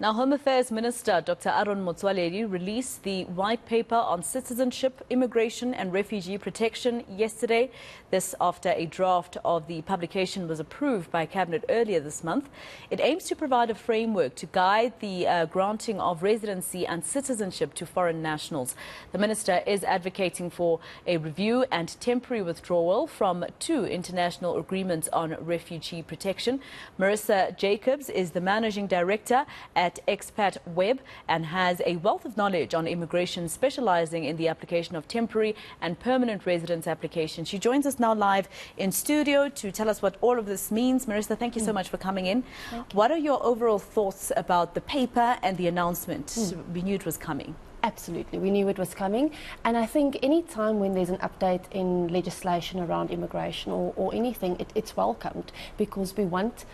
Now, Home Affairs Minister Dr. Aaron Motsoaledi released the white paper on citizenship, immigration and refugee protection yesterday. This after a draft of the publication was approved by Cabinet earlier this month. It aims to provide a framework to guide the granting of residency and citizenship to foreign nationals. The minister is advocating for a review and temporary withdrawal from 2 international agreements on refugee protection. Marisa Jacobs is the managing director at Xpatweb and has a wealth of knowledge on immigration, specializing in the application of temporary and permanent residence applications. She joins us now live in studio to tell us what all of this means. Marisa, thank you so much for coming in. What are your overall thoughts about the paper and the announcement? We knew it was coming. Absolutely, we knew it was coming, and I think any time when there's an update in legislation around immigration or anything, it's welcomed, because we want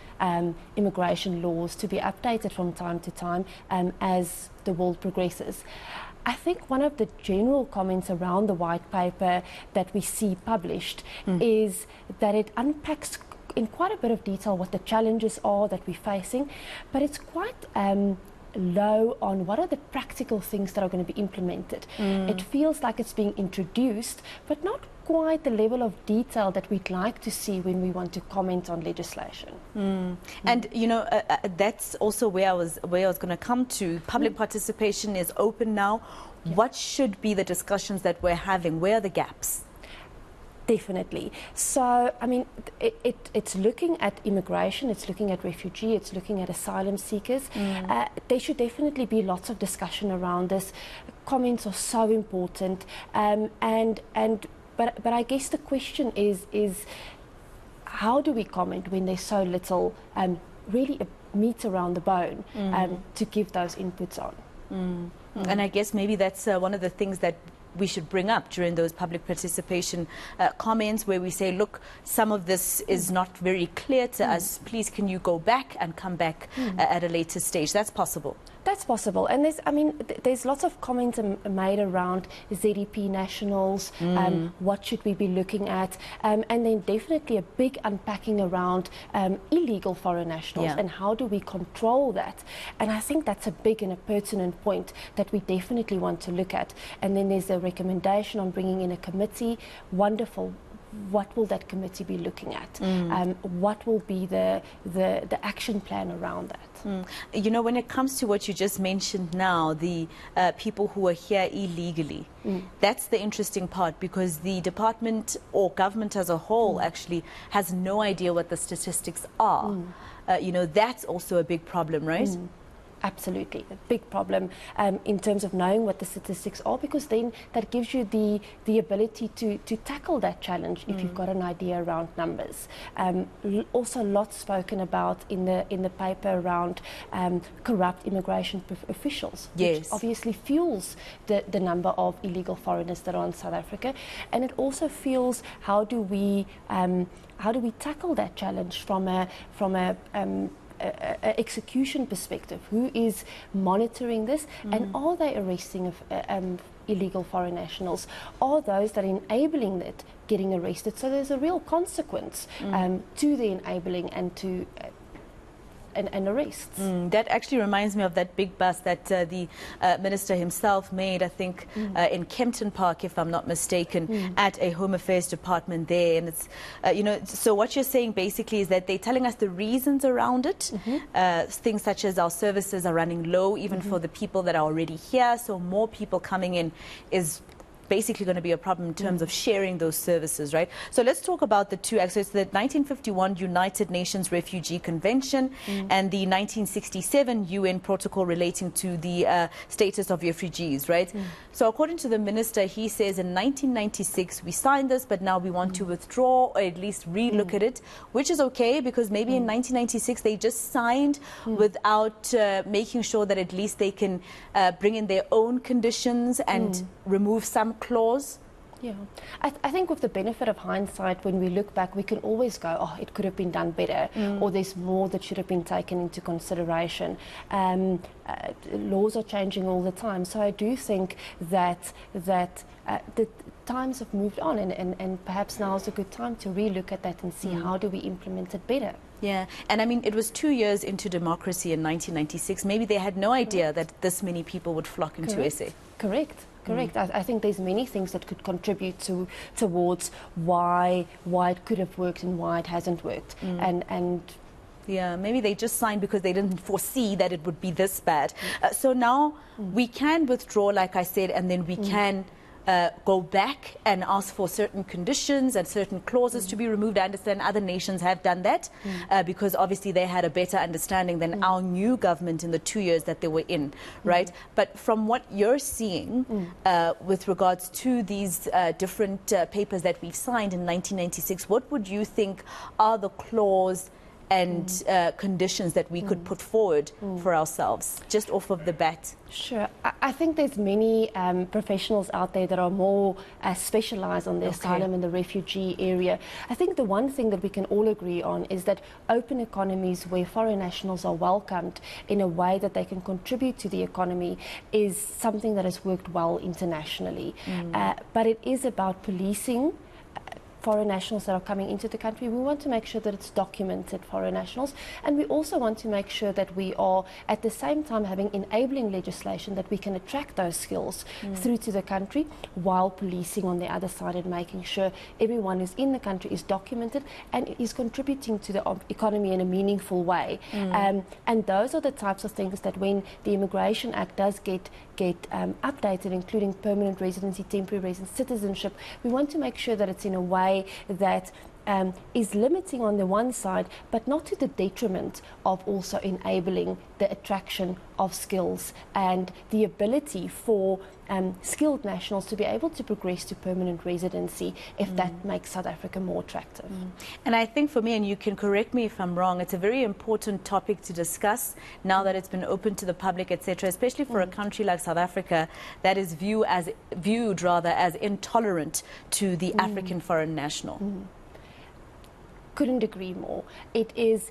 immigration laws to be updated from time to time as the world progresses. I think one of the general comments around the white paper that we see published is that it unpacks in quite a bit of detail what the challenges are that we're facing, but it's quite low on what are the practical things that are going to be implemented. It feels like it's being introduced, but not quite the level of detail that we'd like to see when we want to comment on legislation. And you know, that's also where I was going to come to. Public participation is open now. What should be the discussions that we're having? Where are the gaps? Definitely. So, I mean, it's looking at immigration, it's looking at refugee, it's looking at asylum seekers. There should definitely be lots of discussion around this. Comments are so important, but I guess the question is how do we comment when there's so little really meat around the bone to give those inputs on? And I guess maybe that's one of the things that we should bring up during those public participation comments, where we say, look, some of this is not very clear to us. Please, can you go back and come back at a later stage? That's possible. That's possible. And there's lots of comments made around ZDP nationals, what should we be looking at, and then definitely a big unpacking around illegal foreign nationals and how do we control that. And I think that's a big and a pertinent point that we definitely want to look at. And then there's a recommendation on bringing in a committee. Wonderful. What will that committee be looking at? What will be the action plan around that? You know, when it comes to what you just mentioned now, the people who are here illegally, that's the interesting part, because the department or government as a whole actually has no idea what the statistics are. You know, that's also a big problem, right? Absolutely, a big problem in terms of knowing what the statistics are, because then that gives you the ability to tackle that challenge if you've got an idea around numbers. Also, lots spoken about in the paper around corrupt immigration officials, which obviously fuels the number of illegal foreigners that are in South Africa, and it also fuels how do we tackle that challenge from a execution perspective. Who is monitoring this, and are they arresting of illegal foreign nationals? Are those that are enabling it getting arrested? So there's a real consequence to the enabling and to and arrests. That actually reminds me of that big bust that the minister himself made, I think, in Kempton Park, if I'm not mistaken, at a Home Affairs department there. And it's, you know, so what you're saying basically is that they're telling us the reasons around it. Things such as our services are running low, even for the people that are already here. So more people coming in is basically going to be a problem in terms of sharing those services, right? So let's talk about the two acts. So it's the 1951 United Nations Refugee Convention and the 1967 UN Protocol relating to the status of refugees, right? So according to the minister, he says in 1996 we signed this, but now we want to withdraw or at least re-look at it, which is okay, because maybe in 1996 they just signed without making sure that at least they can bring in their own conditions and remove some clause. Yeah, I think with the benefit of hindsight, when we look back, we can always go, oh, it could have been done better, or there's more that should have been taken into consideration. Laws are changing all the time, so I do think that the times have moved on, and perhaps now is a good time to relook at that and see how do we implement it better. Yeah, and I mean, it was 2 years into democracy in 1996. Maybe they had no idea that this many people would flock into SA. Correct. I think there's many things that could contribute towards why it could have worked and why it hasn't worked. And yeah, maybe they just signed because they didn't foresee that it would be this bad. So now we can withdraw, like I said, and then we can go back and ask for certain conditions and certain clauses to be removed. I understand other nations have done that because obviously they had a better understanding than our new government in the 2 years that they were in, right? But from what you're seeing with regards to these different papers that we've signed in 1996, what would you think are the clause and conditions that we could put forward for ourselves, just off of the bat? Sure. I think there's many professionals out there that are more specialized on the asylum and the refugee area. I think the one thing that we can all agree on is that open economies where foreign nationals are welcomed in a way that they can contribute to the economy is something that has worked well internationally. But it is about policing foreign nationals that are coming into the country. We want to make sure that it's documented foreign nationals, and we also want to make sure that we are at the same time having enabling legislation that we can attract those skills through to the country while policing on the other side and making sure everyone who's in the country is documented and is contributing to the economy in a meaningful way. And those are the types of things that when the Immigration Act does get updated, including permanent residency, temporary residence, citizenship, we want to make sure that it's in a way that is limiting on the one side, but not to the detriment of also enabling the attraction of skills and the ability for skilled nationals to be able to progress to permanent residency if that makes South Africa more attractive. And I think for me, and you can correct me if I'm wrong, it's a very important topic to discuss now that it's been open to the public, etc., especially for a country like South Africa that is viewed as intolerant to the African foreign national. Couldn't agree more. It's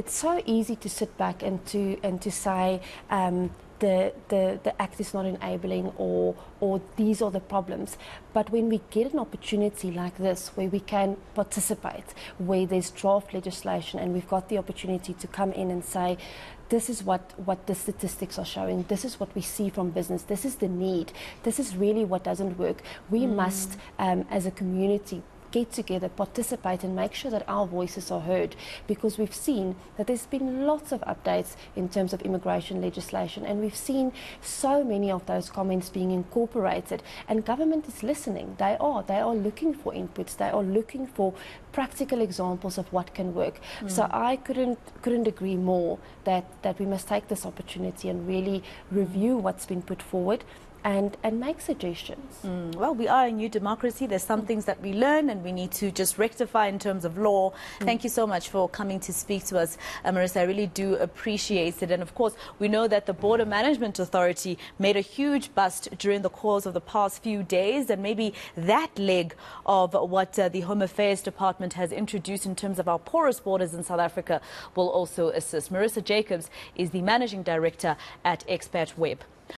so easy to sit back and to say the act is not enabling or these are the problems. But when we get an opportunity like this where we can participate, where there's draft legislation and we've got the opportunity to come in and say, this is what the statistics are showing, this is what we see from business, this is the need, this is really what doesn't work. We must, as a community, get together, participate and make sure that our voices are heard, because we've seen that there's been lots of updates in terms of immigration legislation and we've seen so many of those comments being incorporated, and government is listening. They are looking for inputs, they are looking for practical examples of what can work. So I couldn't agree more that we must take this opportunity and really review what's been put forward and make suggestions. Well, we are a new democracy. There's some things that we learn and we need to just rectify in terms of law. Thank you so much for coming to speak to us, Marisa. I really do appreciate it. And of course, we know that the Border Management Authority made a huge bust during the course of the past few days, and maybe that leg of what the Home Affairs Department has introduced in terms of our porous borders in South Africa will also assist. Marisa Jacobs is the Managing Director at Xpatweb.